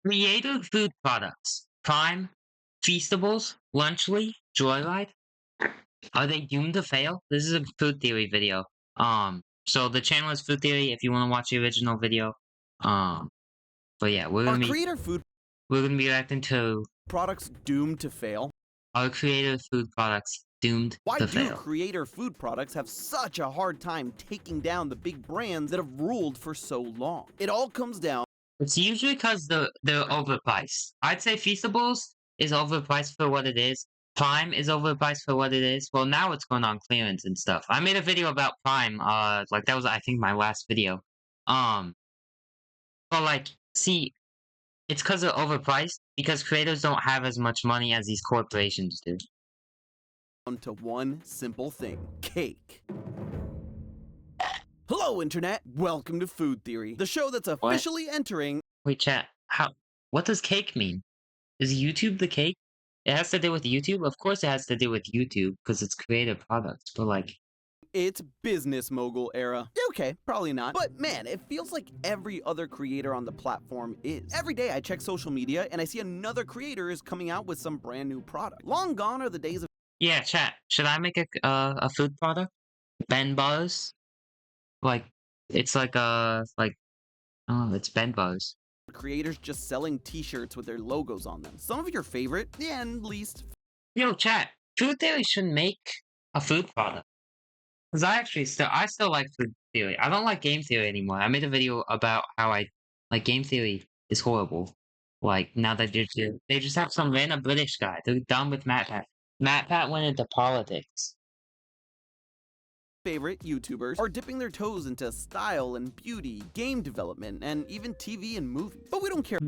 Creative food products. Prime, Feastables, Lunchly, Joyride. Are they doomed to fail? This is a food theory video. So the channel is Food Theory if you want to watch the original video. Um, but yeah, Are creator food we're gonna be reacting to products doomed to fail? are creative food products doomed Why to do fail? creator food products have such a hard time taking down the big brands that have ruled for so long? It all comes down It's usually because they're overpriced. I'd say Feastables is overpriced for what it is. Prime is overpriced for what it is. Well, now it's going on clearance and stuff. I made a video about Prime. Like that was I think my last video. Um, but like, see, it's because they're overpriced because creators don't have as much money as these corporations do. to one simple thing: cake. Hello, Internet! Welcome to Food Theory, the show that's officially entering. Wait, chat. What does cake mean? Is YouTube the cake? It has to do with YouTube? Of course it has to do with YouTube, because it's creative products, but like It's business mogul era. Okay, probably not. But man, it feels like every other creator on the platform is. Every day I check social media and I see another creator is coming out with some brand new product. Long gone are the days of yeah, chat. Should I make a food product? Ben Buzz? Like it's like oh, it's Ben Buzz. creators just selling t-shirts with their logos on them. Some of your favorite and least Yo, chat. Food Theory should make a food product. Because I still like Food Theory. I don't like Game Theory anymore. I made a video about how I like Game Theory is horrible. Like now that they just have some random British guy. They're done with MatPat. MatPat went into politics. favorite YouTubers are dipping their toes into style and beauty, game development, and even TV and movies. But we don't care.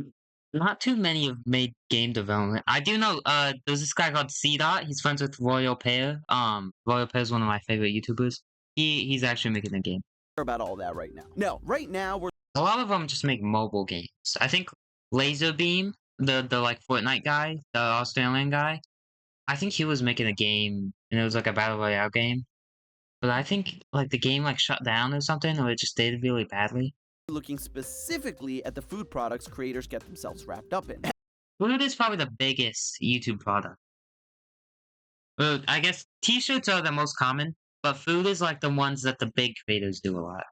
Not too many have made game development. I do know there's this guy called C Dot. He's friends with Royal Pear. Royal Pear is one of my favorite YouTubers. He's actually making a game. About all that right now. No, right now we're A lot of them just make mobile games. I think Laserbeam, the like Fortnite guy, the Australian guy, I think he was making a game and it was like a battle royale game. But I think like the game like shut down or something, or it just did really badly. looking specifically at the food products creators get themselves wrapped up in. Food is probably the biggest YouTube product. Well, I guess t-shirts are the most common, but food is like the ones that the big creators do a lot.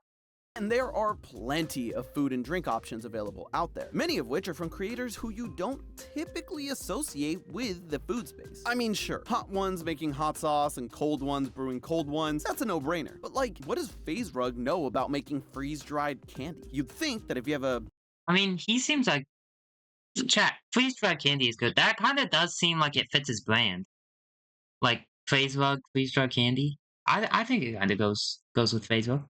And there are plenty of food and drink options available out there, many of which are from creators who you don't typically associate with the food space. I mean, sure, hot ones making hot sauce and cold ones brewing cold ones, that's a no-brainer. But like, what does FaZe Rug know about making freeze-dried candy? You'd think that if you have a I mean, he seems like chat. Freeze-dried candy is good. That kind of does seem like it fits his brand. Like Phase Rug, freeze-dried candy. I think it kind of goes with Phase Rug.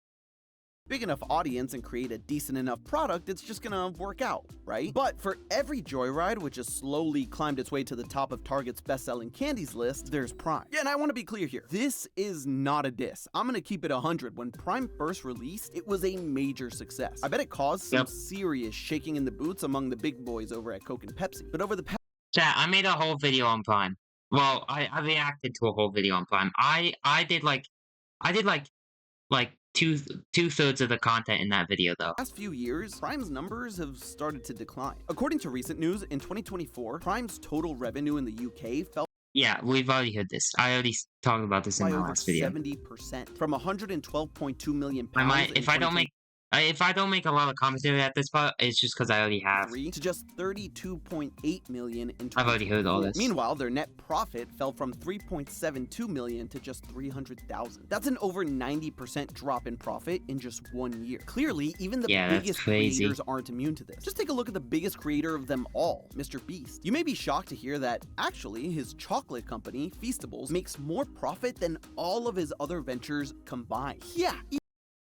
big enough audience and create a decent enough product, it's just gonna work out, right? But for every Joyride, which has slowly climbed its way to the top of Target's best-selling candies list, there's Prime. Yeah, and I want to be clear here. This is not a diss. I'm gonna keep it 100. When Prime first released, it was a major success. I bet it caused some serious shaking in the boots among the big boys over at Coke and Pepsi. But over the past Chat, I made a whole video on Prime. Well, I reacted to a whole video on Prime. I did like two-thirds of the content in that video though. last few years, Prime's numbers have started to decline. According to recent news, in 2024, Prime's total revenue in the UK fell Yeah, we've already heard this. I already talked about this in by my over last video. 70%, from 112.2 million I pounds might if I don't make a lot of commentary at this part, it's just because I already have. to just 32.8 million in I've already heard all 2024. this. Meanwhile, their net profit fell from 3.72 million to just 300,000. That's an over 90% drop in profit in just 1 year. Clearly, even the Yeah, that's biggest crazy. creators aren't immune to this. Just take a look at the biggest creator of them all, Mr. Beast. You may be shocked to hear that actually his chocolate company, Feastables, makes more profit than all of his other ventures combined. Yeah,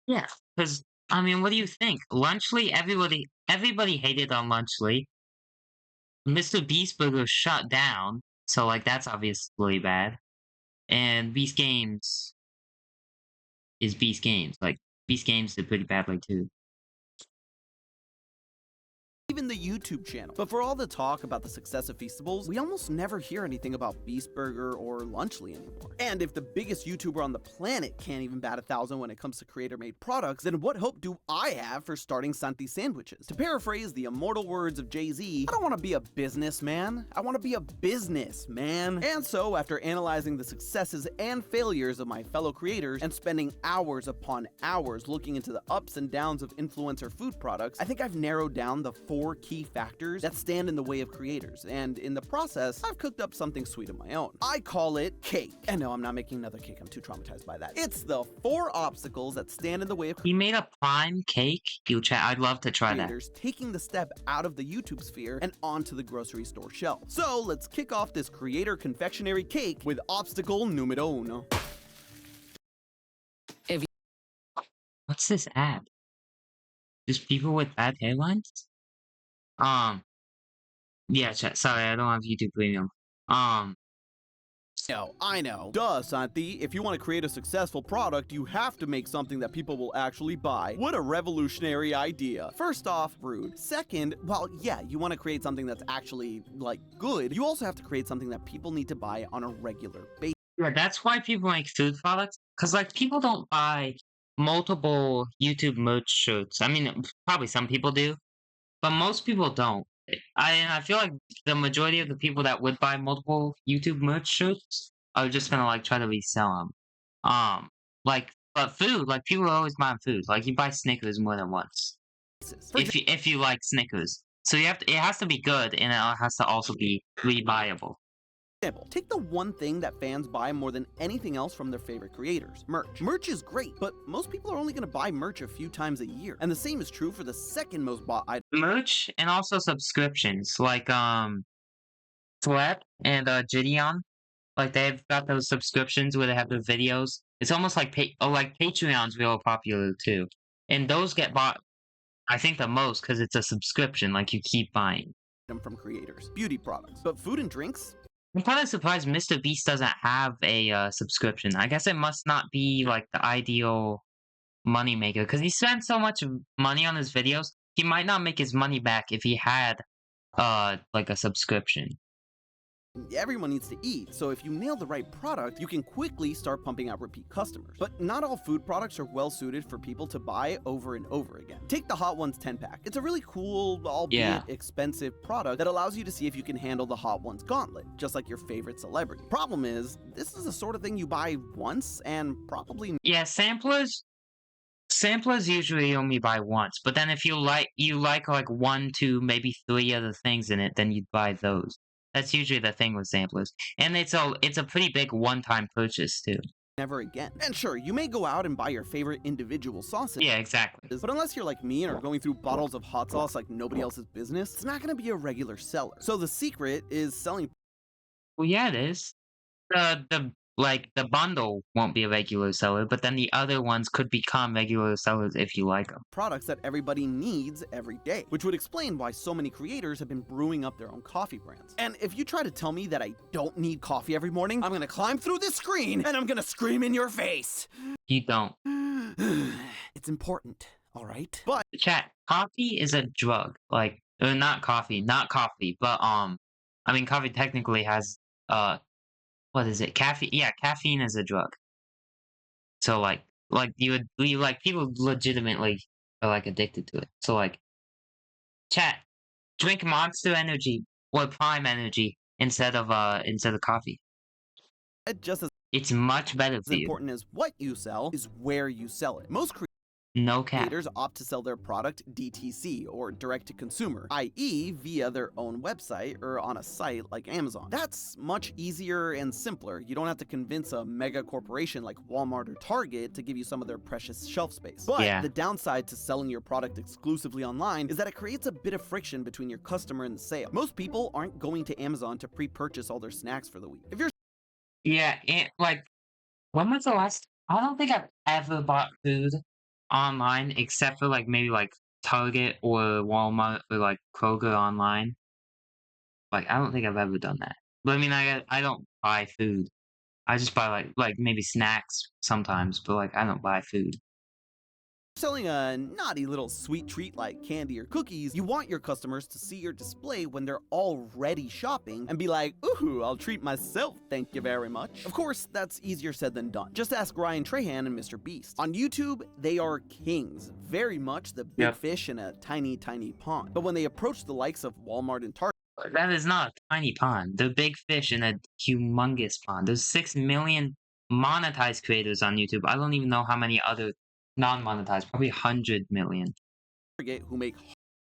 Yeah, because I mean, what do you think? Lunchly, everybody hated on Lunchly. Mr. Beast Burger shut down, so like that's obviously bad. And Beast Games is Beast Games. Like Beast Games did pretty badly too. even the YouTube channel. But for all the talk about the success of Feastables, we almost never hear anything about Beast Burger or Lunchly anymore. And if the biggest YouTuber on the planet can't even bat 1,000 when it comes to creator-made products, then what hope do I have for starting Santi Sandwiches? To paraphrase the immortal words of Jay-Z, I don't want to be a businessman, I want to be a businessman. And so, after analyzing the successes and failures of my fellow creators and spending hours upon hours looking into the ups and downs of influencer food products, I think I've narrowed down the 4 key factors that stand in the way of creators, and in the process, I've cooked up something sweet of my own. I call it cake. And no, I'm not making another cake, I'm too traumatized by that. It's the 4 obstacles that stand in the way of He made a prime cake. I'd love to try that. creators taking the step out of the YouTube sphere and onto the grocery store shelf. So let's kick off this creator confectionery cake with obstacle numero uno. What's this ad? Just people with bad hairlines? Yeah, chat. Sorry, I don't have YouTube Premium. No, I know. Duh, Santi. If you want to create a successful product, you have to make something that people will actually buy. What a revolutionary idea. First off, rude. Second, well, yeah, you want to create something that's actually, like, good. You also have to create something that people need to buy on a regular basis. Yeah, that's why people make food products. Because, like, people don't buy multiple YouTube merch shirts. I mean, probably some people do, but most people don't. I feel like the majority of the people that would buy multiple YouTube merch shirts are just gonna like try to resell them. But food, like people are always buying food. Like you buy Snickers more than once if you like Snickers. So you have to. It has to be good, and it has to also be rebuyable. Example, take the one thing that fans buy more than anything else from their favorite creators, merch. Merch is great, but most people are only going to buy merch a few times a year. And the same is true for the second most bought item. Merch and also subscriptions, like Flep and Gideon. Like they've got those subscriptions where they have their videos. It's almost like like Patreon's real popular too, and those get bought. I think the most because it's a subscription. Like you keep buying. From creators, beauty products, but food and drinks. I'm kind of surprised Mr. Beast doesn't have a subscription. I guess it must not be like the ideal moneymaker because he spends so much money on his videos. He might not make his money back if he had like a subscription. Everyone needs to eat, so if you nail the right product, you can quickly start pumping out repeat customers. But not all food products are well suited for people to buy over and over again. Take the Hot Ones 10-pack. It's a really cool, albeit expensive product that allows you to see if you can handle the Hot Ones gauntlet, just like your favorite celebrity. Problem is, this is the sort of thing you buy once and probably... Yeah, samplers usually only buy once, but then if you like 1, 2, maybe 3 other things in it, then you'd buy those. That's usually the thing with samplers. And it's a pretty big one-time purchase too. Never again. And sure, you may go out and buy your favorite individual sauces. Yeah, exactly. But unless you're like me and are going through bottles of hot sauce like nobody else's business, it's not going to be a regular seller. So the secret is selling... Well, yeah, it is. The bundle won't be a regular seller, but then the other ones could become regular sellers if you like them. Products that everybody needs every day, which would explain why so many creators have been brewing up their own coffee brands. And if you try to tell me that I don't need coffee every morning, I'm gonna climb through this screen and I'm gonna scream in your face. You don't. It's important, all right? But chat, coffee is a drug. Like, not coffee, but I mean, coffee technically has what is it? Caffeine. Yeah, caffeine is a drug. So like people legitimately are like addicted to it. So like, chat, drink Monster Energy or Prime Energy instead of coffee. just as It's much better for you. important as what you sell is where you sell it. Most No cap. creators opt to sell their product DTC, or direct to consumer, i.e. via their own website or on a site like Amazon. That's much easier and simpler. You don't have to convince a mega corporation like Walmart or Target to give you some of their precious shelf space. But the downside to selling your product exclusively online is that it creates a bit of friction between your customer and the sale. Most people aren't going to Amazon to pre-purchase all their snacks for the week. If you're when was the last? I don't think I've ever bought food online except for like maybe like Target or Walmart or like Kroger online. Like I don't think I've ever done that. But I mean I don't buy food. I just buy like maybe snacks sometimes, but like I don't buy food. Selling a naughty little sweet treat like candy or cookies, you want your customers to see your display when they're already shopping and be like, ooh, I'll treat myself, thank you very much. Of course, that's easier said than done. Just ask Ryan Trahan and Mr. Beast. On YouTube, they are kings, very much the big fish in a tiny, tiny pond. But when they approach the likes of Walmart and Target, that is not a tiny pond. They're big fish in a humongous pond. There's 6 million monetized creators on YouTube. I don't even know how many other non-monetized, probably 100 million. Who make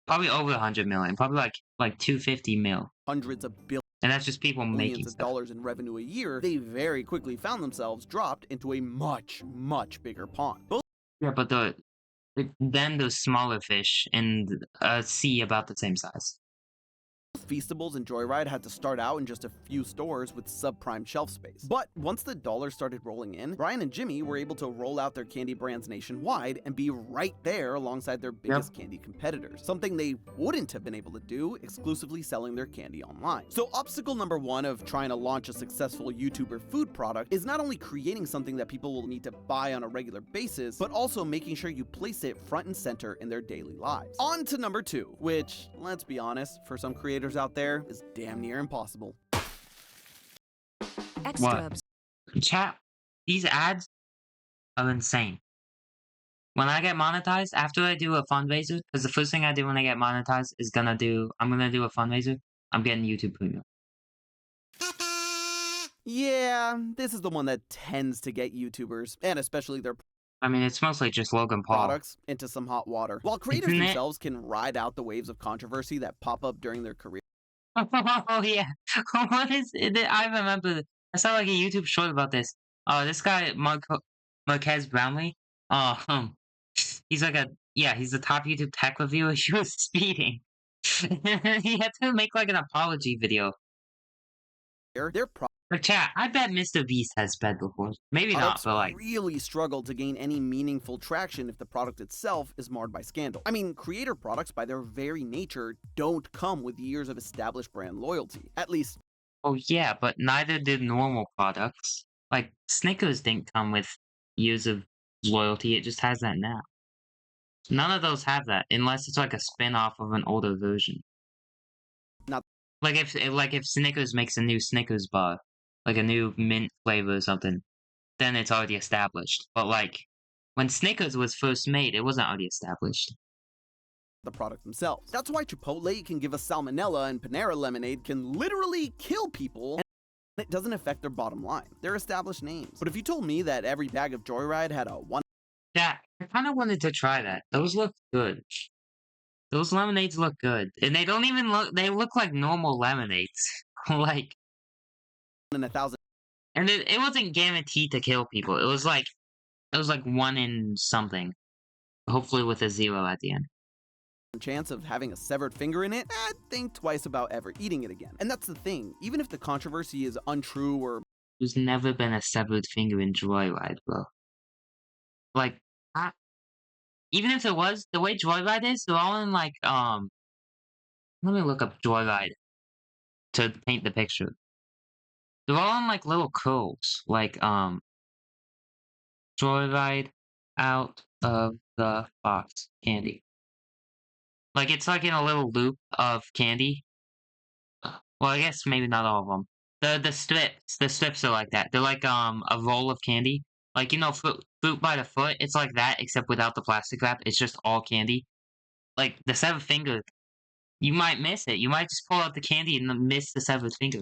probably over 100 million, probably like 250 mil. Hundreds of billions. And that's just people making of dollars in revenue a year. They very quickly found themselves dropped into a much, much bigger pond. Yeah, but then those smaller fish in a sea about the same size. Feastables and Joyride had to start out in just a few stores with subprime shelf space. But once the dollars started rolling in, Ryan and Jimmy were able to roll out their candy brands nationwide and be right there alongside their biggest candy competitors, something they wouldn't have been able to do exclusively selling their candy online. So obstacle number one of trying to launch a successful YouTuber food product is not only creating something that people will need to buy on a regular basis, but also making sure you place it front and center in their daily lives. On to number two, which, let's be honest, for some creators out there is damn near impossible. What? Chat, these ads are insane. When I get monetized, after I do a fundraiser, because the first thing I do when I get monetized is I'm gonna do a fundraiser, I'm getting YouTube Premium. Yeah, this is the one that tends to get YouTubers, and especially their it's mostly just Logan Paul products into some hot water. While creators themselves can ride out the waves of controversy that pop up during their career. Oh yeah, what is it? I remember. I saw like a YouTube short about this. This guy Marquez Brownlee. He's like he's the top YouTube tech reviewer. He was speeding. He had to make like an apology video. Chat, I bet Mr. Beast has sped before. Maybe not, but like really struggle to gain any meaningful traction if the product itself is marred by scandal. I mean, creator products by their very nature don't come with years of established brand loyalty. At least. Oh yeah, but neither did normal products. Like Snickers didn't come with years of loyalty, it just has that now. None of those have that, unless it's like a spin-off of an older version. Not like if Snickers makes a new Snickers bar, like a new mint flavor or something, then it's already established. But like when Snickers was first made, it wasn't already established. The product themselves. That's why Chipotle can give us salmonella and Panera lemonade can literally kill people, and it doesn't affect their bottom line. They're established names. But if you told me that every bag of Joyride had a one. Yeah, I kind of wanted to try that. Those look good. Those lemonades look good. And they don't even they look like normal lemonades. Like. In 1,000. And it wasn't guaranteed to kill people. It was like 1 in something. Hopefully with a 0 at the end. Chance of having a severed finger in it, think twice about ever eating it again. And that's the thing. Even if the controversy is untrue or. There's never been a severed finger in Joyride, bro. Like, even if there was, the way Joyride is, they're all in like, let me look up Joyride to paint the picture. They're all in like little curls, like, Joyride out of the box candy. Like, it's like in a little loop of candy. Well, I guess maybe not all of them. The strips are like that. They're like, a roll of candy. Like, you know, fruit by the foot, it's like that, except without the plastic wrap. It's just all candy. Like, the severed finger, you might miss it. You might just pull out the candy and miss the severed finger.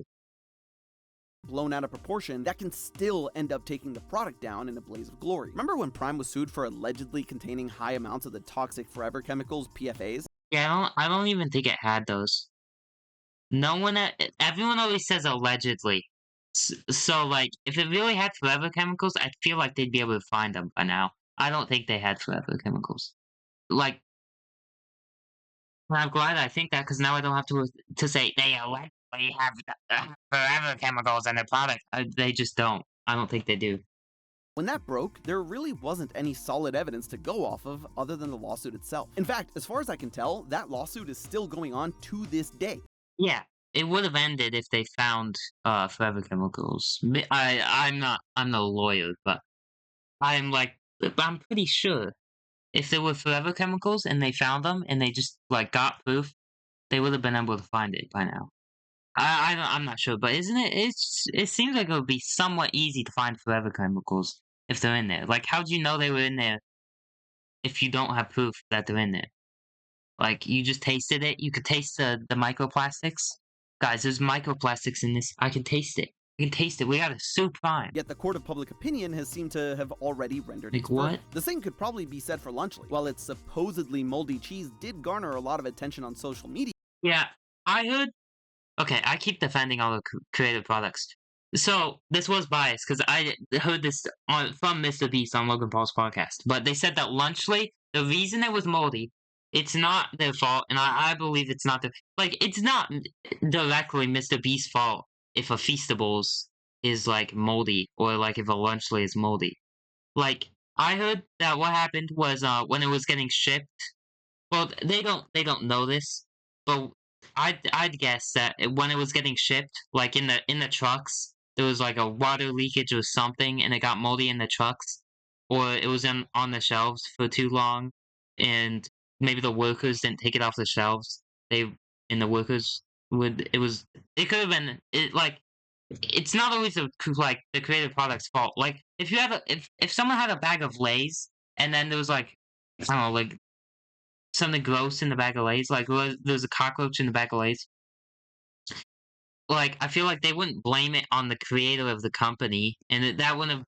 Blown out of proportion, that can still end up taking the product down in a blaze of glory. Remember when Prime was sued for allegedly containing high amounts of the toxic forever chemicals, PFAs? Yeah, I don't even think it had those. No one, everyone always says allegedly. So, like, if it really had forever chemicals, I feel like they'd be able to find them by now. I don't think they had forever chemicals. Like, I'm glad I think that, because now I don't have to say they allegedly have forever chemicals in their product. They just don't. I don't think they do. When that broke, there really wasn't any solid evidence to go off of other than the lawsuit itself. In fact, as far as I can tell, that lawsuit is still going on to this day. Yeah, it would have ended if they found forever chemicals. I'm no lawyer, but I'm pretty sure if there were forever chemicals and they found them and they just like got proof, they would have been able to find it by now. I'm not sure, but isn't it? It seems like it would be somewhat easy to find forever chemicals if they're in there. Like, how do you know they were in there if you don't have proof that they're in there? Like, you just tasted it. You could taste the microplastics. Guys, there's microplastics in this. I can taste it. I can taste it. We gotta sue Prime. Yet the court of public opinion has seemed to have already rendered Like its what? verdict. The same could probably be said for Lunchly. While its supposedly moldy cheese did garner a lot of attention on social media, Yeah, I heard. Okay, I keep defending all the creative products. So this was biased because I heard this from Mr. Beast on Logan Paul's podcast. But they said that Lunchly, the reason it was moldy, it's not their fault, and I believe it's not it's not directly Mr. Beast's fault if a Feastables is like moldy or like if a Lunchly is moldy. Like I heard that what happened was when it was getting shipped. Well, they don't know this, but I'd guess that when it was getting shipped, like in the trucks, there was like a water leakage or something, and it got moldy in the trucks, or it was on the shelves for too long, and maybe the workers didn't take it off the shelves. The workers it could have been it's not always the creative product's fault. Like if someone had a bag of Lay's and then there was like I don't know like something gross in the bag of Lay's, like there's a cockroach in the bag of Lay's. Like I feel like they wouldn't blame it on the creator of the company, and that wouldn't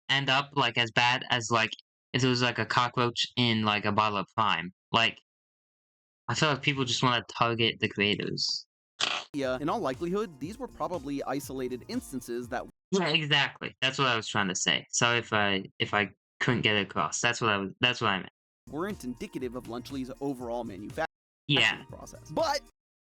end up like as bad as like if there was like a cockroach in like a bottle of Prime. Like I feel like people just want to target the creators. in all likelihood, these were probably isolated instances that Yeah, exactly. That's what I was trying to say. Sorry if I couldn't get it across. That's what I meant. weren't indicative of Lunchly's overall manufacturing process. But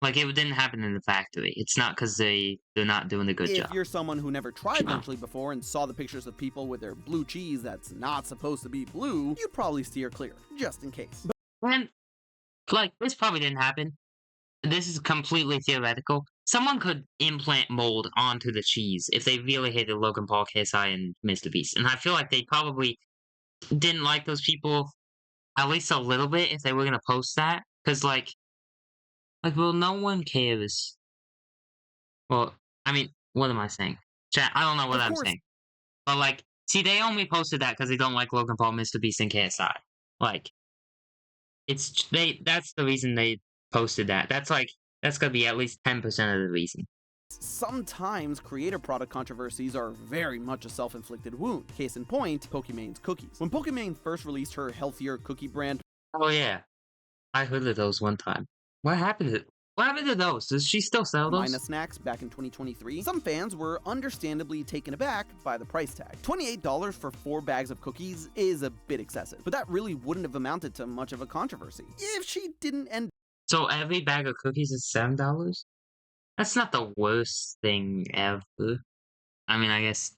like it didn't happen in the factory. It's not because they're not doing a good job. if you're someone who never tried Lunchly before and saw the pictures of people with their blue cheese that's not supposed to be blue, you'd probably steer clear, just in case. And like this probably didn't happen. This is completely theoretical. Someone could implant mold onto the cheese if they really hated Logan Paul, KSI, and Mr. Beast. And I feel like they probably didn't like those people at least a little bit if they were gonna post that. Because well, no one cares. Well, I mean, what am I saying? Chat, I don't know what I'm saying. But see, they only posted that because they don't like Logan Paul, Mr. Beast, and KSI. That's the reason they posted that. That's gonna be at least 10% of the reason. Sometimes creator product controversies are very much a self-inflicted wound. Case in point, Pokémone's cookies. When Pokimane first released her healthier cookie brand, oh yeah, I heard of those one time. What happened to those? Does she still sell those? Mina Snacks back in 2023, some fans were understandably taken aback by the price tag. $28 for 4 bags of cookies is a bit excessive, but that really wouldn't have amounted to much of a controversy if she didn't end. So every bag of cookies is $7? That's not the worst thing ever. I mean, I guess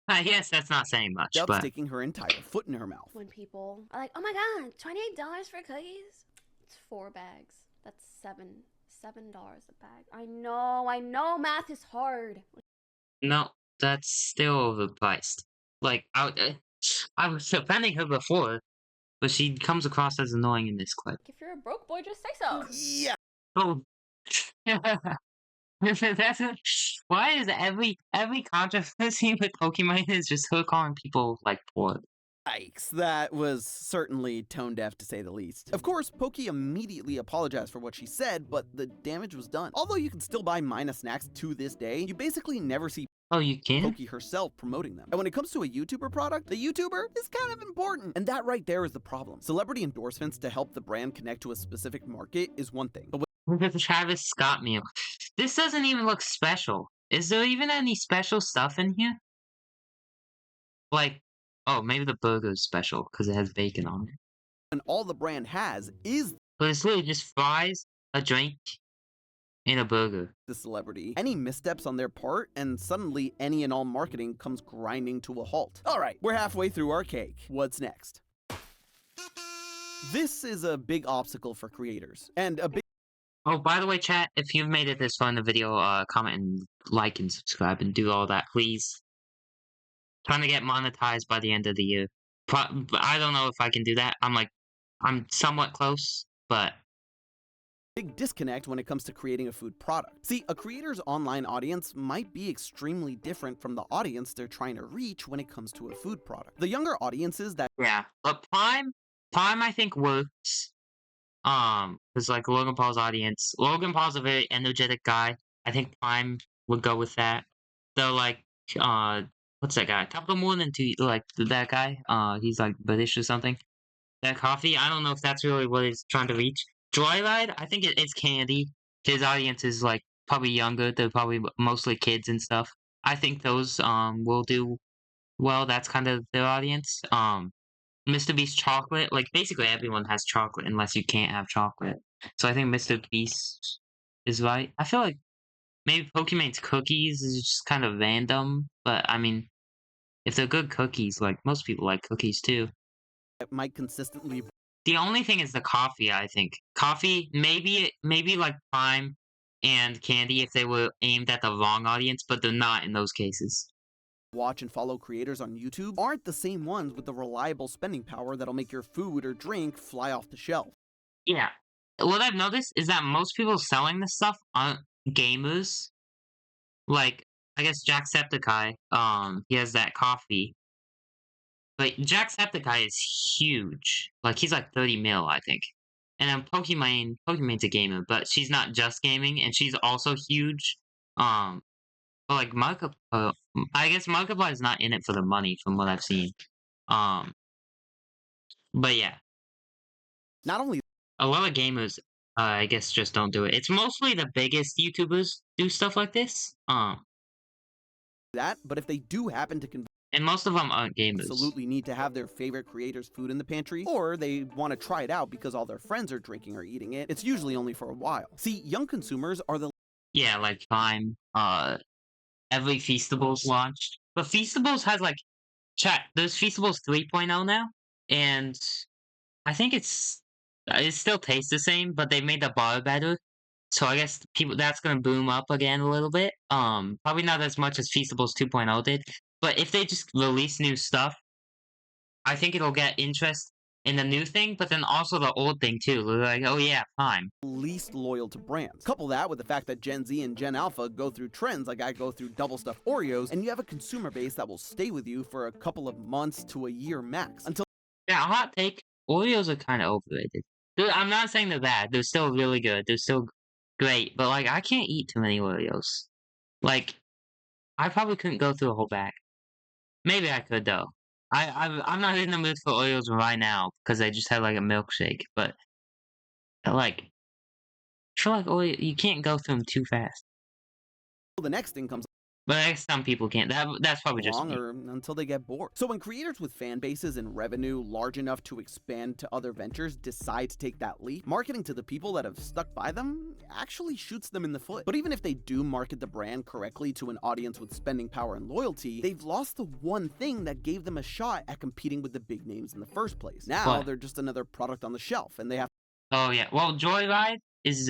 that's not saying much, but sticking her entire foot in her mouth. When people are like, "Oh my god, $28 for cookies?" It's 4 bags. That's $7 a bag. I know, math is hard. No, that's still overpriced. Like I was defending her before, but she comes across as annoying in this clip. If you're a broke boy, just say so. Yeah. Oh. Why is every controversy with Pokemon is just her calling people poor? Yikes, that was certainly tone deaf to say the least. Of course, Poki immediately apologized for what she said, but the damage was done. Although you can still buy Mina Snacks to this day, you basically never see you can? Poki herself promoting them. And when it comes to a YouTuber product, the YouTuber is kind of important. And that right there is the problem. Celebrity endorsements to help the brand connect to a specific market is one thing, but with the Travis Scott meal. This doesn't even look special. Is there even any special stuff in here? Oh, maybe the burger's special because it has bacon on it. And all the brand has is... But it's literally just fries, a drink, and a burger. The celebrity. Any missteps on their part, and suddenly any and all marketing comes grinding to a halt. Alright, we're halfway through our cake. What's next? This is a big obstacle for creators, and a big... Oh, by the way, chat, if you've made it this far in the video, comment and like and subscribe and do all that, please. Trying to get monetized by the end of the year. But I don't know if I can do that. I'm somewhat close, but Big disconnect when it comes to creating a food product. See, a creator's online audience might be extremely different from the audience they're trying to reach when it comes to a food product. The younger audiences that yeah. But Prime, I think works. Because like Logan Paul's audience, Logan Paul's a very energetic guy. I think Prime would go with that. Though, like, what's that guy? Capital More Than Two, like that guy. He's like British or something. That coffee. I don't know if that's really what he's trying to reach. Joyride, I think it's candy. His audience is like probably younger. They're probably mostly kids and stuff. I think those will do well. That's kind of their audience. Mr. Beast chocolate, like basically everyone has chocolate unless you can't have chocolate. So I think Mr. Beast is right. I feel like maybe Pokemon's cookies is just kind of random, but I mean, if they're good cookies, like most people like cookies too. might consistently The only thing is the coffee, I think. Coffee, maybe like Prime and Candy if they were aimed at the wrong audience, but they're not in those cases. watch and follow creators on YouTube aren't the same ones with the reliable spending power that'll make your food or drink fly off the shelf. Yeah. What I've noticed is that most people selling this stuff aren't gamers. Like, I guess Jacksepticeye, he has that coffee. But Jacksepticeye is huge. Like, he's like 30 mil, I think. And then Pokemon's a gamer, but she's not just gaming, and she's also huge. But like I guess Markiplier is not in it for the money, from what I've seen. Um, but yeah, Not only a lot of gamers, I guess, just don't do it. It's mostly the biggest YouTubers do stuff like this. that, but if they do happen to And most of them aren't gamers. absolutely need to have their favorite creator's food in the pantry, or they want to try it out because all their friends are drinking or eating it, it's usually only for a while. See, young consumers are the Yeah, like Prime, every Feastables launched. But Feastables has like chat. There's Feastables 3.0 now, and I think it still tastes the same, but they made the bar better. So I guess people that's gonna boom up again a little bit. Probably not as much as Feastables 2.0 did, but if they just release new stuff, I think it'll get interest in the new thing, but then also the old thing too. They're like, oh yeah, Prime. least loyal to brands. Couple that with the fact that Gen Z and Gen Alpha go through trends like I go through double stuffed Oreos, and you have a consumer base that will stay with you for a couple of months to a year max. Until Yeah, hot take. Oreos are kind of overrated. I'm not saying they're bad. They're still really good. They're still great. But like, I can't eat too many Oreos. Like, I probably couldn't go through a whole bag. Maybe I could though. I'm not in the mood for Oreos right now because I just had like a milkshake. But like, I feel like Oreo, you can't go through them too fast. the next thing comes But I guess some people can't. That's probably just along, me. or until they get bored. So when creators with fan bases and revenue large enough to expand to other ventures decide to take that leap, marketing to the people that have stuck by them actually shoots them in the foot. But even if they do market the brand correctly to an audience with spending power and loyalty, they've lost the one thing that gave them a shot at competing with the big names in the first place. Now What? they're just another product on the shelf, and they have Oh yeah. Well, Joyride is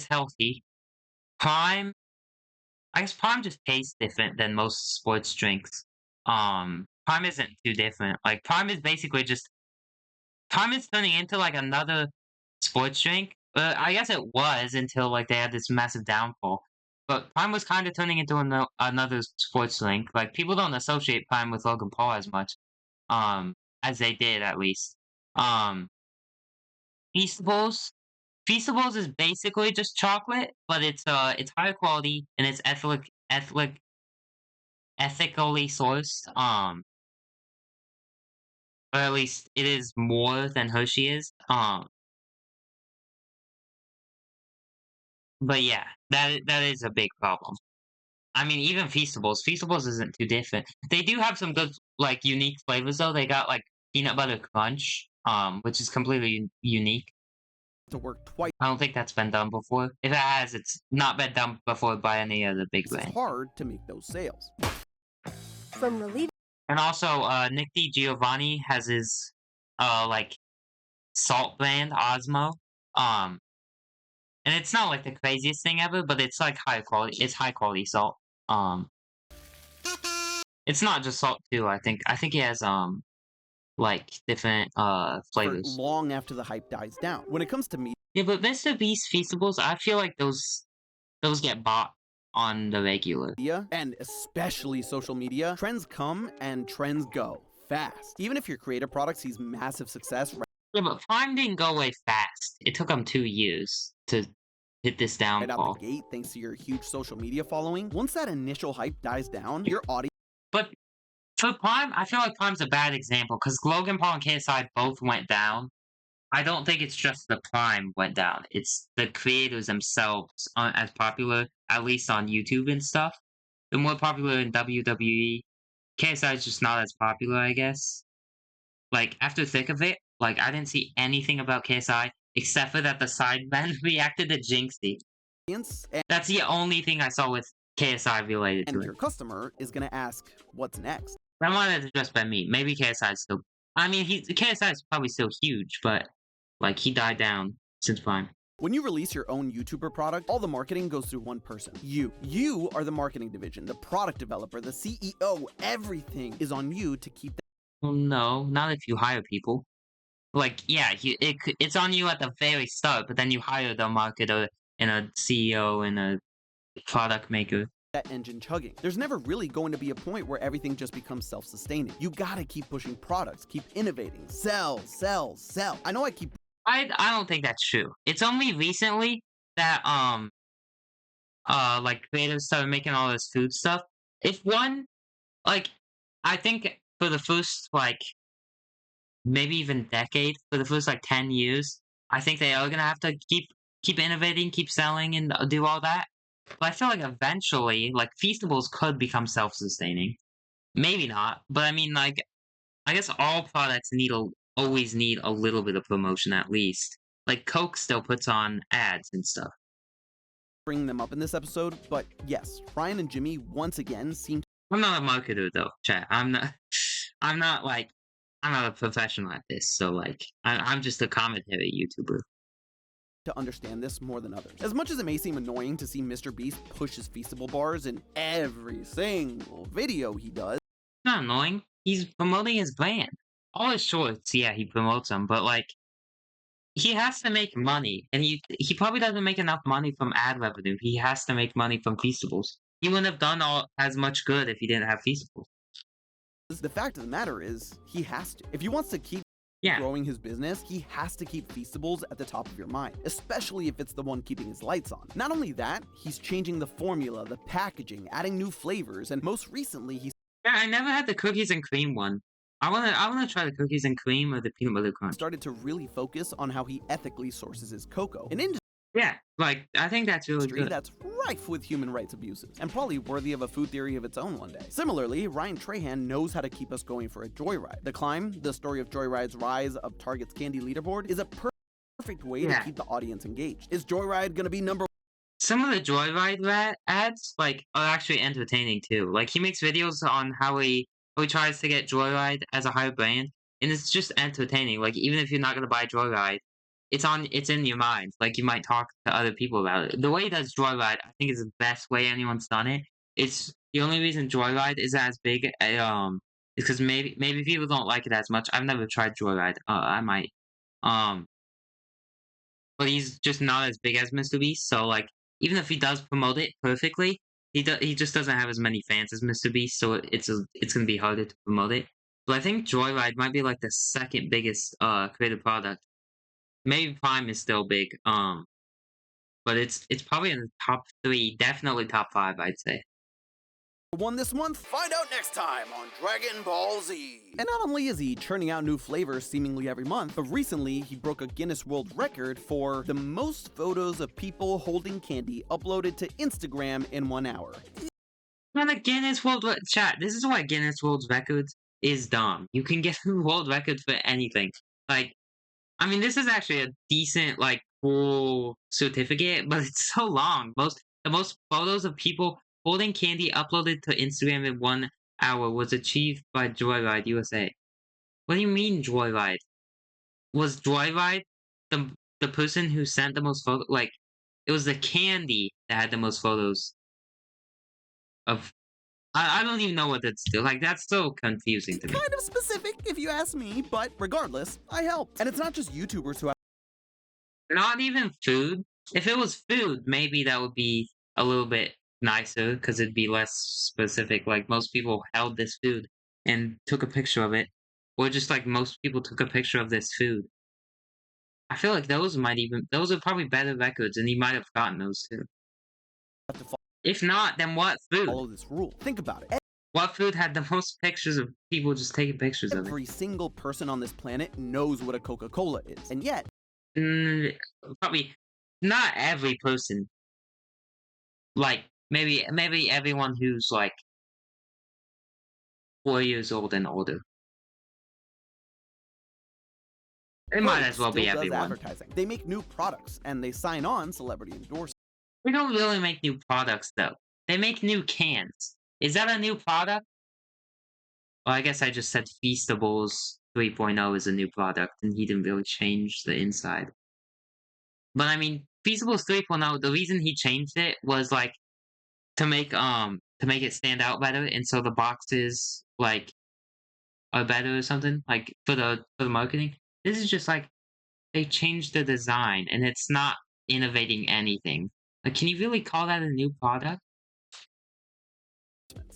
healthy. Prime, I guess Prime just tastes different than most sports drinks. Prime isn't too different. Like Prime is basically just Prime is turning into like another sports drink. I guess it was until like they had this massive downfall. But Prime was kind of turning into another sports drink. Like people don't associate Prime with Logan Paul as much, as they did at least. Um, Feastables. Feastables is basically just chocolate, but it's higher quality and it's ethically sourced. Or at least it is more than Hershey is. But yeah, that is a big problem. I mean, even Feastables isn't too different. They do have some good, like, unique flavors though. They got like peanut butter crunch, which is completely unique. to work twice I don't think that's been done before. If it has, it's not been done before by any other big as brand. hard to make those sales. From relieving And also, Nick Giovanni has his, like, salt brand, Osmo. And it's not like the craziest thing ever, but it's like high quality. It's high quality salt. It's not just salt too. I think he has like different for flavors. long after the hype dies down. When it comes to media, Yeah, but Mr. Beast Feastables, I feel like those get bought on the regular. and especially social media, trends come and trends go fast. Even if your creative product sees massive success Yeah, but Prime didn't go away fast. It took him 2 years to hit this right out the downfall. gate thanks to your huge social media following, once that initial hype dies down, your audience But for Prime, I feel like Prime's a bad example because Logan Paul and KSI both went down. I don't think it's just the Prime went down. It's the creators themselves aren't as popular, at least on YouTube and stuff. They're more popular in WWE. KSI is just not as popular, I guess. Like, after Thick of It, like, I didn't see anything about KSI except for that the Sidemen reacted to Jinxie. That's the only thing I saw with KSI related to and it. your customer is going to ask, what's next? That might have just been me. Maybe KSI is still. I mean, KSI is probably still huge, but like he died down since Prime. When you release your own YouTuber product, all the marketing goes through one person. You. You are the marketing division, the product developer, the CEO. Everything is on you to keep Well, no, not if you hire people. Like, yeah, it's on you at the very start, but then you hire the marketer and a CEO and a product maker. that engine chugging. There's never really going to be a point where everything just becomes self-sustaining. You gotta keep pushing products, keep innovating, sell, sell, sell. I know I keep I don't think that's true. It's only recently that like creators started making all this food stuff. If one like I think for the first like maybe even decade, for the first like 10 years, I think they are gonna have to keep innovating, keep selling and do all that. But I feel like eventually like Feastables could become self-sustaining. Maybe not, but I mean like I guess all products always need a little bit of promotion at least. Like Coke still puts on ads and stuff. bringing them up in this episode, but yes, Ryan and Jimmy once again seem I'm not a marketer though, chat. I'm not. I'm not like. I'm not a professional at this, so like, I'm just a commentary YouTuber. to understand this more than others. As much as it may seem annoying to see Mr. Beast push his Feastable bars in every single video he does, It's not annoying. He's promoting his brand. All his shorts, yeah, he promotes them, but like, he has to make money, and he probably doesn't make enough money from ad revenue. He has to make money from Feastables. He wouldn't have done as much good if he didn't have Feastables. the fact of the matter is, he has to. If he wants to keep Yeah. growing his business, he has to keep Feastables at the top of your mind, especially if it's the one keeping his lights on. Not only that, he's changing the formula, the packaging, adding new flavors, and most recently, he Yeah, I never had the cookies and cream one. I wanna try the cookies and cream or the peanut butter crunch. started to really focus on how he ethically sources his cocoa, an industry Yeah, like I think that's really good. that's rife with human rights abuses, and probably worthy of a food theory of its own one day. Similarly, Ryan Trahan knows how to keep us going for a joyride. The Climb, the story of Joyride's rise up Target's candy leaderboard, is a perfect way to Yeah. keep the audience engaged. Is Joyride gonna be number Some of the Joyride ads like are actually entertaining too. Like he makes videos on how he tries to get Joyride as a higher brand, and it's just entertaining. Like even if you're not gonna buy Joyride, it's in your mind. Like you might talk to other people about it. The way he does Joyride, I think is the best way anyone's done it. It's the only reason Joyride is as big. Is because maybe people don't like it as much. I've never tried Joyride. I might. But he's just not as big as Mr. Beast. So like even if he does promote it perfectly, he just doesn't have as many fans as Mr. Beast. So it's gonna be harder to promote it. But I think Joyride might be like the second biggest creative product. Maybe Prime is still big. But it's probably in the top 3, definitely top 5, I'd say. one this month? Find out next time on Dragon Ball Z. And not only is he churning out new flavors seemingly every month, but recently he broke a Guinness World Record for the most photos of people holding candy uploaded to Instagram in 1 hour. Man, the Guinness World Chat. This is why Guinness World Records is dumb. You can get a world record for anything. Like, I mean, this is actually a decent, like, cool certificate, but it's so long. The most photos of people holding candy uploaded to Instagram in 1 hour was achieved by Joyride USA. What do you mean Joyride? Was Joyride the person who sent the most photos? Like, it was the candy that had the most photos of I don't even know what that's do. Like, that's so confusing to me. Kind of specific, if you ask me, but regardless, I helped. And it's not just YouTubers who have Not even food. If it was food, maybe that would be a little bit nicer because it'd be less specific. Like, most people held this food and took a picture of it, or just like most people took a picture of this food. I feel like those are probably better records, and he might have gotten those too. to If not, then what food? follow this rule. Think about it. What food had the most pictures of people just taking pictures of it? Every single person on this planet knows what a Coca-Cola is. And yet, Probably not every person. Like, maybe everyone who's like 4 years old and older. It might Coke as well be still does everyone. advertising. They make new products and they sign on celebrity endorsements. We don't really make new products though. They make new cans. Is that a new product? Well, I guess I just said Feastables 3.0 is a new product, and he didn't really change the inside. But I mean, Feastables 3.0, the reason he changed it was like to make it stand out better, and so the boxes like are better or something, like for the marketing. This is just like they changed the design, and it's not innovating anything. Like, can you really call that a new product?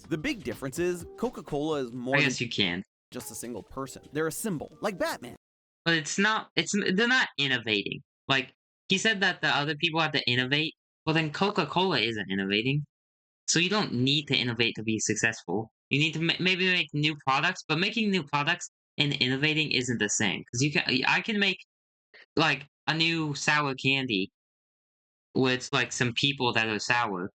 The big difference is Coca-Cola is more I than guess you can, just a single person. They're a symbol, like Batman. but it's not. They're not innovating. Like he said that the other people have to innovate. Well, then Coca-Cola isn't innovating. So you don't need to innovate to be successful. You need to maybe make new products, but making new products and innovating isn't the same. Because I can make like a new sour candy with like some people that are sour.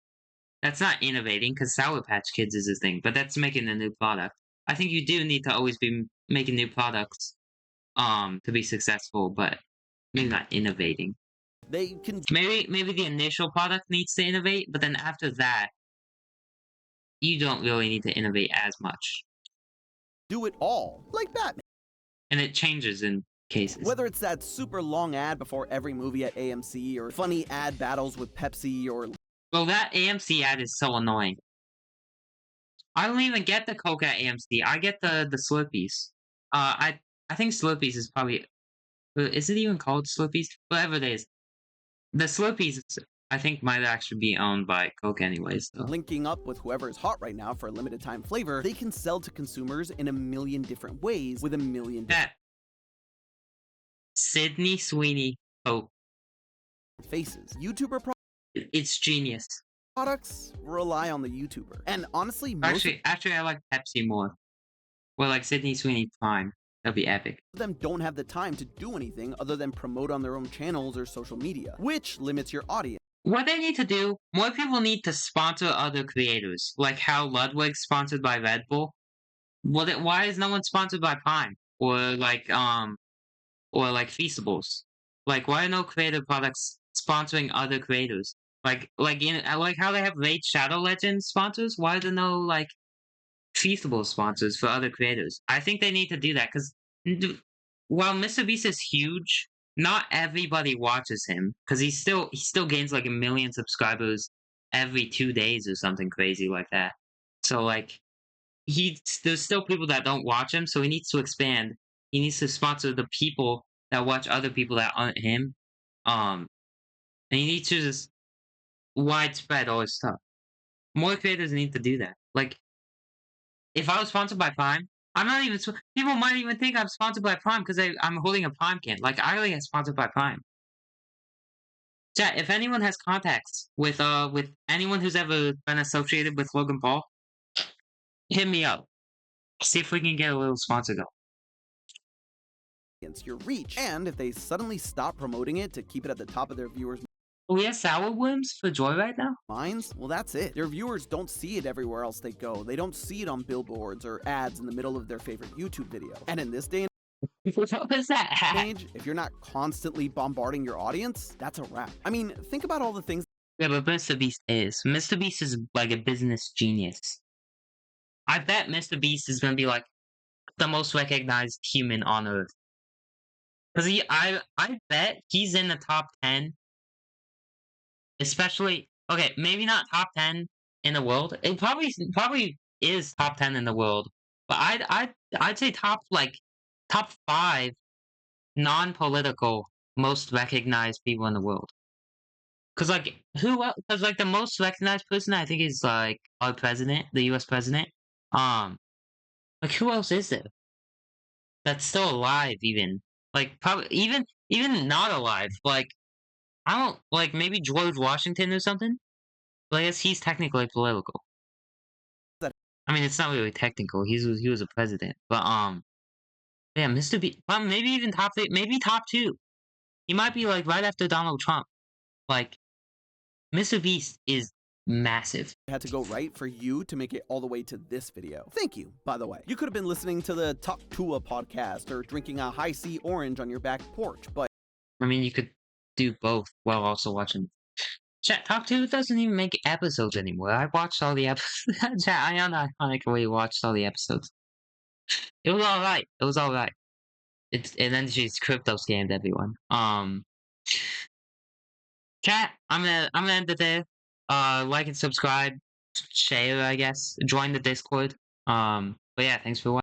That's not innovating because Sour Patch Kids is a thing, but that's making a new product. I think you do need to always be making new products, to be successful, but maybe not innovating. They can Maybe the initial product needs to innovate, but then after that, you don't really need to innovate as much. do it all, like Batman. And it changes in cases. Whether it's that super long ad before every movie at AMC, or funny ad battles with Pepsi, or Well, that AMC ad is so annoying. I don't even get the Coke at AMC. I get the Slurpees. I think Slurpees is probably... Is it even called Slurpees? Whatever it is. The Slurpees, I think, might actually be owned by Coke anyways, though. linking up with whoever is hot right now for a limited time flavor, they can sell to consumers in a million different ways with a million different That Sydney Sweeney Coke. faces. YouTuber It's genius. products rely on the YouTuber. And honestly, most Actually, I like Pepsi more. Well, like Sydney Sweeney Prime. That'd be epic. of them don't have the time to do anything other than promote on their own channels or social media, which limits your audience. What they need to do, more people need to sponsor other creators, like how Ludwig's sponsored by Red Bull. Why is no one sponsored by Prime or like Feastables? Like, why are no creator products sponsoring other creators? Like how they have Raid Shadow Legends sponsors. Why are there no like Feastables sponsors for other creators? I think they need to do that because while MrBeast is huge, not everybody watches him because he still gains like 1 million subscribers every 2 days or something crazy like that. So like there's still people that don't watch him, so he needs to expand. He needs to sponsor the people that watch other people that aren't him. And he needs to just widespread all his stuff. More creators need to do that. Like, if I was sponsored by Prime, I'm not even. People might even think I'm sponsored by Prime because I'm holding a Prime can. Like, I really get sponsored by Prime. Chat, if anyone has contacts with anyone who's ever been associated with Logan Paul, hit me up. See if we can get a little sponsor going. Your reach, and if they suddenly stop promoting it to keep it at the top of their viewers' We have sour worms for Joyride now? minds, well, that's it. Their viewers don't see it everywhere else they go. They don't see it on billboards or ads in the middle of their favorite YouTube video. And in this day What was that? and age, if you're not constantly bombarding your audience, that's a wrap. I mean, think about all the things Yeah, but MrBeast is. MrBeast is like a business genius. I bet MrBeast is gonna be like the most recognized human on Earth. Cause I bet he's in the top 10. Especially, okay, maybe not top 10 in the world. It probably is top 10 in the world, but I'd say top 5 non-political most recognized people in the world. Cause like who else? Cause like the most recognized person I think is like our president, the U.S. president. Like who else is there that's still alive? Even like probably even not alive. Like I don't like maybe George Washington or something. But I guess he's technically political. I mean, it's not really technical. He was a president, but yeah, Mr. B. Maybe even top 8, maybe top 2. He might be like right after Donald Trump. Like Mr. Beast is massive. I had to go right for you to make it all the way to this video. Thank you, by the way. You could have been listening to the Talk Tua podcast or drinking a high C orange on your back porch, but I mean, you could do both while also watching. Chat, Talk To doesn't even make episodes anymore. I watched all the episodes. Chat, I unironically watched all the episodes. It was alright. It was alright. And then she's crypto scammed everyone. Chat, I'm gonna end it there. Like and subscribe, share, I guess. Join the Discord. But yeah, thanks for watching.